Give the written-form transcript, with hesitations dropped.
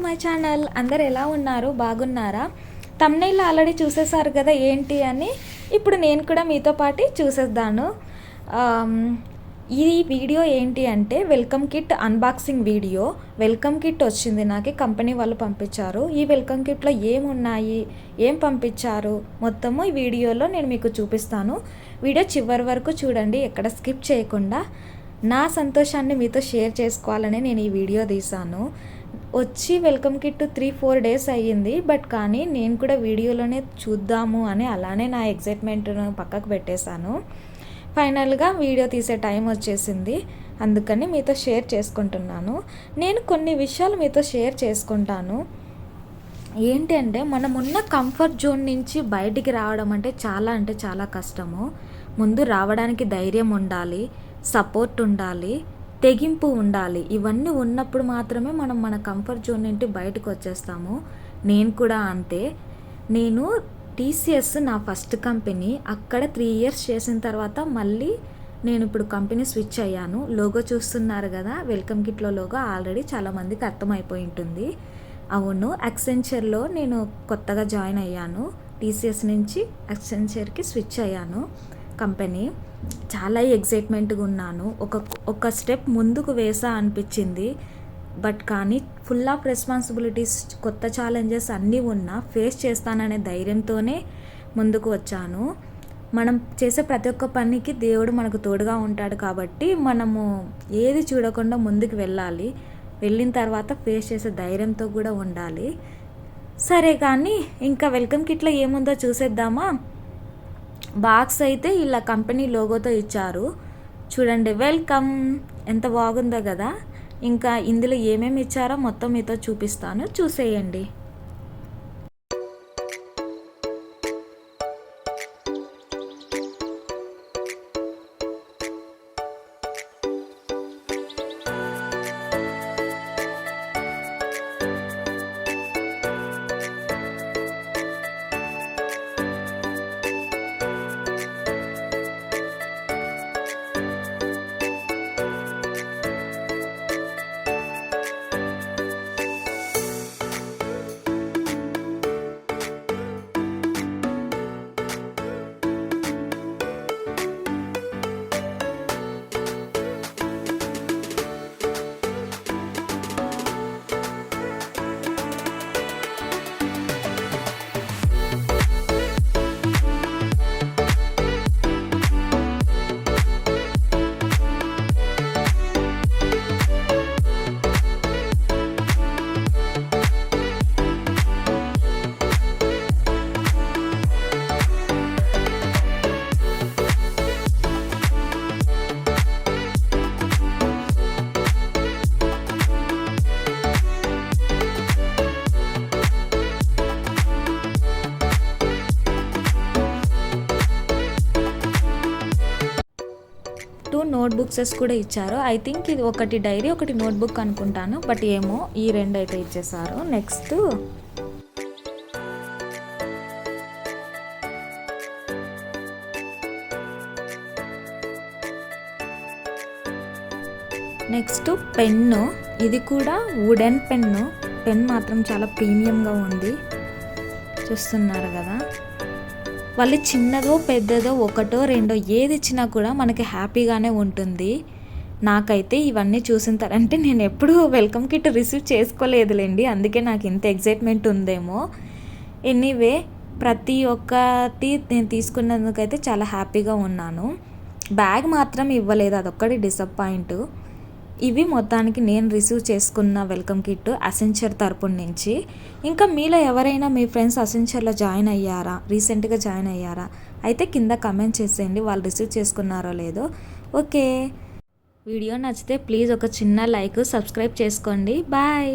My channel. అందరు ఎలా ఉన్నారు? బాగున్నారా? తమ్నైల్ ఆల్రెడీ చూసేసారు కదా ఏంటి అని. ఇప్పుడు నేను కూడా మీతో పాటు చూసేద్దాను. ఈ వీడియో ఏంటి అంటే welcome kit unboxing video. Welcome kit వచ్చింది, నాకు కంపెనీ వాళ్ళు పంపించారు. ఈ వెల్కమ్ కిట్లో ఏమున్నాయి, ఏం పంపించారు మొత్తము ఈ వీడియోలో నేను మీకు చూపిస్తాను. వీడియో చివరి వరకు చూడండి, ఎక్కడ స్కిప్ చేయకుండా. నా సంతోషాన్ని మీతో షేర్ చేసుకోవాలని నేను ఈ వీడియో తీశాను. వచ్చి వెల్కమ్ కిట్ 3-4 డేస్ అయ్యింది, బట్ కానీ నేను కూడా వీడియోలోనే చూద్దాము అని అలానే నా ఎగ్జైట్మెంట్ను పక్కకు పెట్టేశాను. ఫైనల్గా వీడియో తీసే టైం వచ్చేసింది, అందుకని మీతో షేర్ చేసుకుంటున్నాను. నేను కొన్ని విషయాలు మీతో షేర్ చేసుకుంటాను. ఏంటి అంటే మనమున్న కంఫర్ట్ జోన్ నుంచి బయటికి రావడం అంటే చాలా కష్టము. ముందు రావడానికి ధైర్యం ఉండాలి, సపోర్ట్ ఉండాలి, తెగింపు ఉండాలి. ఇవన్నీ ఉన్నప్పుడు మాత్రమే మనం మన కంఫర్ట్ జోన్ నుండి బయటకు వచ్చేస్తాము. నేను కూడా అంతే. నేను టీసీఎస్ నా ఫస్ట్ కంపెనీ. అక్కడ 3 ఇయర్స్ చేసిన తర్వాత మళ్ళీ నేను ఇప్పుడు కంపెనీ స్విచ్ అయ్యాను. లోగో చూస్తున్నారు కదా, వెల్కమ్ కిట్లో లోగో ఆల్రెడీ చాలామందికి అర్థమైపోయి ఉంటుంది. అవును, యాక్సెంచర్లో నేను కొత్తగా జాయిన్ అయ్యాను. టీసీఎస్ నుంచి యాక్సెంచర్కి స్విచ్ అయ్యాను కంపెనీ. చాలా ఎగ్జైట్మెంట్గా ఉన్నాను. ఒక స్టెప్ ముందుకు వేసా అనిపించింది, బట్ కానీ ఫుల్ ఆఫ్ రెస్పాన్సిబిలిటీస్, కొత్త ఛాలెంజెస్ అన్నీ ఉన్నా ఫేస్ చేస్తాననే ధైర్యంతోనే ముందుకు వచ్చాను. మనం చేసే ప్రతి ఒక్క పనికి దేవుడు మనకు తోడుగా ఉంటాడు కాబట్టి మనము ఏది చూడకుండా ముందుకు వెళ్ళాలి. వెళ్ళిన తర్వాత ఫేస్ చేసే ధైర్యంతో కూడా ఉండాలి. సరే కానీ ఇంకా వెల్కమ్ కిట్లో ఏముందో చూసేద్దామా. బాక్స్ అయితే ఇలా కంపెనీ లోగోతో ఇచ్చారు చూడండి. వెల్కమ్, ఎంత బాగుందో కదా. ఇంకా ఇందులో ఏమేమి ఇచ్చారో మొత్తం మీతో చూపిస్తాను, చూసేయండి. నోట్ బుక్సెస్ కూడా ఇచ్చారు. ఐ థింక్ ఇది ఒకటి డైరీ, ఒకటి నోట్బుక్ అనుకుంటాను, బట్ ఏమో ఈ 2 అయితే ఇచ్చేసారు. Next pen. ఇది కూడా వుడెన్ పెన్ను. పెన్ మాత్రం చాలా ప్రీమియంగా ఉంది, చూస్తున్నారు కదా. వాళ్ళు చిన్నదో పెద్దదో 1-2 ఏది ఇచ్చినా కూడా మనకి హ్యాపీగానే ఉంటుంది. నాకైతే ఇవన్నీ చూసిన తర్వాత నేను ఎప్పుడూ వెల్కమ్ కిట్ రిసీవ్ చేసుకోలేదులేండి, అందుకే నాకు ఇంత ఎగ్జైట్మెంట్ ఉందేమో. ఎనీవే, ప్రతి ఒక్కటి నేను తీసుకున్నందుకైతే చాలా హ్యాపీగా ఉన్నాను. బ్యాగ్ మాత్రం ఇవ్వలేదు, అదొక్కటి డిసప్పాయింట్. ఇవి మొత్తానికి నేను రిసీవ్ చేసుకున్న వెల్కమ్ కిట్ అసెంచర్ తరపున నుంచి. ఇంకా మీలో ఎవరైనా మీ ఫ్రెండ్స్ అసెంచర్లో జాయిన్ అయ్యారా, రీసెంట్గా జాయిన్ అయ్యారా అయితే కింద కమెంట్ చేసేయండి, వాళ్ళు రిసీవ్ చేసుకున్నారో లేదో. ఓకే, వీడియో నచ్చితే ప్లీజ్ ఒక చిన్న లైక్, సబ్స్క్రైబ్ చేసుకోండి. బాయ్.